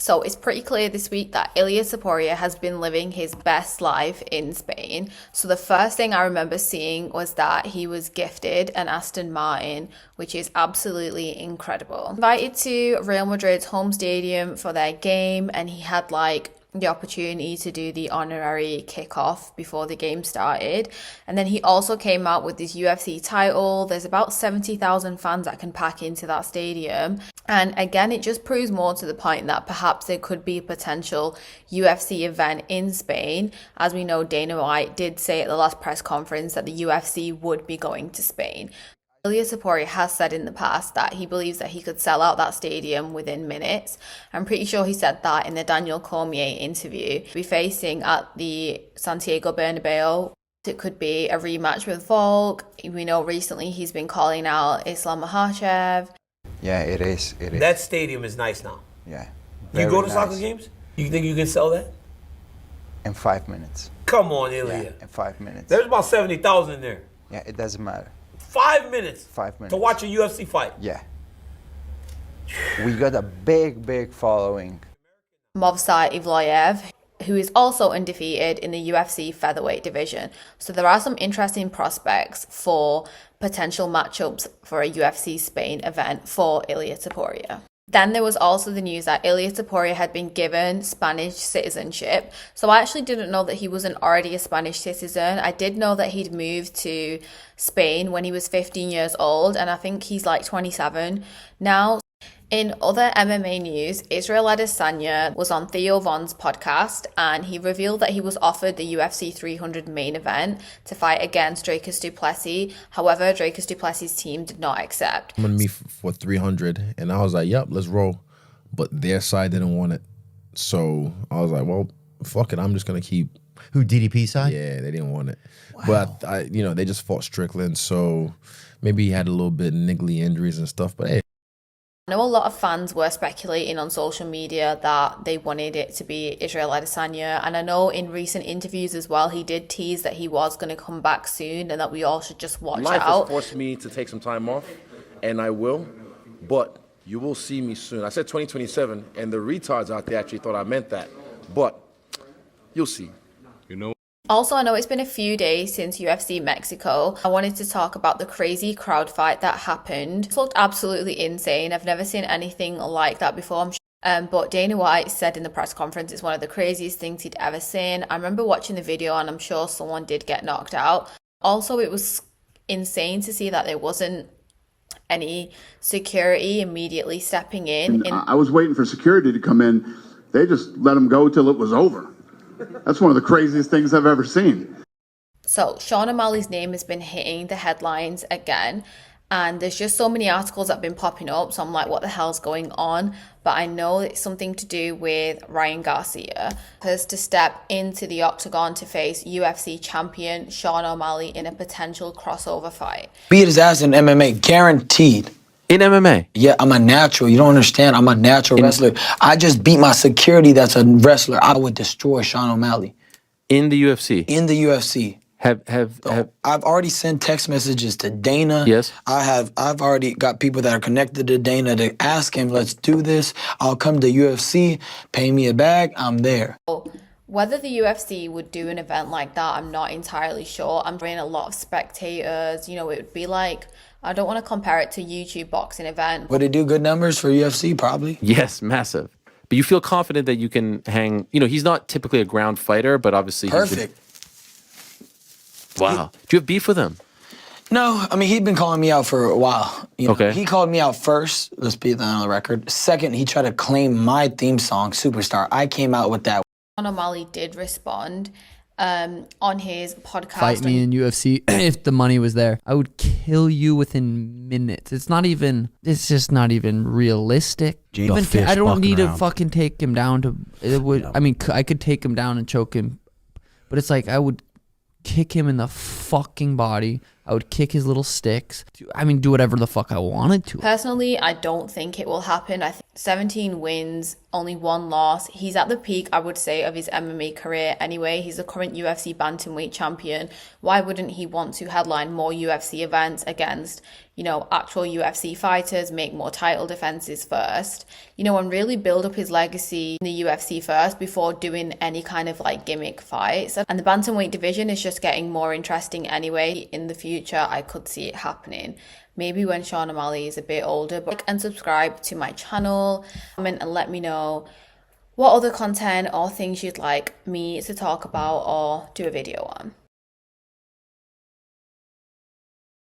So it's pretty clear this week that Ilia Topuria has been living his best life in Spain. So the first thing I remember seeing was that he was gifted an Aston Martin, which is absolutely incredible. Invited to Real Madrid's home stadium for their game, and he had the opportunity to do the honorary kickoff before the game started. And then he also came out with his UFC title. There's about 70,000 fans that can pack into that stadium. And again, it just proves more to the point that perhaps there could be a potential UFC event in Spain. As we know, Dana White did say at the last press conference that the UFC would be going to Spain. Ilia Topuria has said in the past that he believes that he could sell out that stadium within minutes. I'm pretty sure he said that in the Daniel Cormier interview. He'll be facing at the Santiago Bernabeu. It could be a rematch with Volk. We know recently he's been calling out Islam Makhachev. Yeah, it is. It is. That stadium is nice now. Yeah. You go to nice. soccer games? You think you can sell that? In 5 minutes. Come on, Ilia. Yeah, in 5 minutes. There's about 70,000 in there. Yeah, it doesn't matter. 5 minutes. 5 minutes. To watch a UFC fight. Yeah. We got a big following. Movsar Evloev, who is also undefeated in the UFC featherweight division. So there are some interesting prospects for potential matchups for a UFC Spain event for Ilia Topuria. Then there was also the news that Ilia Topuria had been given Spanish citizenship. So I actually didn't know that he wasn't already a Spanish citizen. I did know that he'd moved to Spain when he was 15 years old, and I think he's 27 now. In other MMA news, Israel Adesanya was on Theo Von's podcast, and he revealed that he was offered the UFC 300 main event to fight against Dricus du Plessis. However, Dricus du Plessis' team did not accept. I'm gonna meet for 300, and I was like, "Yep, let's roll." But their side didn't want it, so I was like, "Well, fuck it. I'm just gonna keep." Who, DDP side? Yeah, they didn't want it. Wow. But I, they just fought Strickland, so maybe he had a little bit niggly injuries and stuff. But hey. I know a lot of fans were speculating on social media that they wanted it to be Israel Adesanya, and I know in recent interviews as well he did tease that he was going to come back soon and that we all should just watch Life out. has forced me to take some time off, and I will, but you will see me soon. I said 2027, and the retards out there actually thought I meant that, but you'll see. Also, I know it's been a few days since UFC Mexico. I wanted to talk about the crazy crowd fight that happened. It looked absolutely insane. I've never seen anything like that before. But Dana White said in the press conference it's one of the craziest things he'd ever seen. I remember watching the video, and I'm sure someone did get knocked out. Also, it was insane to see that there wasn't any security immediately stepping in. I was waiting for security to come in. They just let him go till it was over. That's one of the craziest things I've ever seen. So Sean O'Malley's name has been hitting the headlines again, and there's just so many articles that have been popping up, so I'm like, what the hell's going on? But I know it's something to do with Ryan Garcia, has to step into the octagon to face UFC champion Sean O'Malley in a potential crossover fight. Beat his ass in MMA, guaranteed. In MMA? Yeah, I'm a natural. You don't understand. I'm a natural wrestler. I just beat my security that's a wrestler. I would destroy Sean O'Malley. In the UFC? In the UFC. I've already sent text messages to Dana. Yes. I've already got people that are connected to Dana to ask him, let's do this. I'll come to UFC, pay me a bag, I'm there. Whether the UFC would do an event like that, I'm not entirely sure. I'm bringing a lot of spectators. It would be like, I don't want to compare it to YouTube boxing event. Would it do good numbers for UFC? Probably. Yes, massive. But you feel confident that you can hang, he's not typically a ground fighter, but obviously perfect. Wow. Do you have beef with him? No, I mean, he'd been calling me out for a while. Okay. He called me out first, let's be on the record. Second, he tried to claim my theme song, Superstar. I came out with that. Sean O'Malley did respond on his podcast. Fight me in UFC if the money was there. I would kill you within minutes. It's just not even realistic. I don't need to fucking take him down to, I mean, I could take him down and choke him, but it's like I would kick him in the fucking body. I would kick his little sticks. Do whatever the fuck I wanted to. Personally, I don't think it will happen. I think 17 wins, only 1 loss. He's at the peak, I would say, of his MMA career anyway. He's the current UFC bantamweight champion. Why wouldn't he want to headline more UFC events against, you know, actual UFC fighters, make more title defenses first, you know, and really build up his legacy in the UFC first before doing any kind of like gimmick fights. And the bantamweight division is just getting more interesting anyway. In the future, I could see it happening. Maybe when Sean O'Malley is a bit older. But like and subscribe to my channel, comment and let me know what other content or things you'd like me to talk about or do a video on.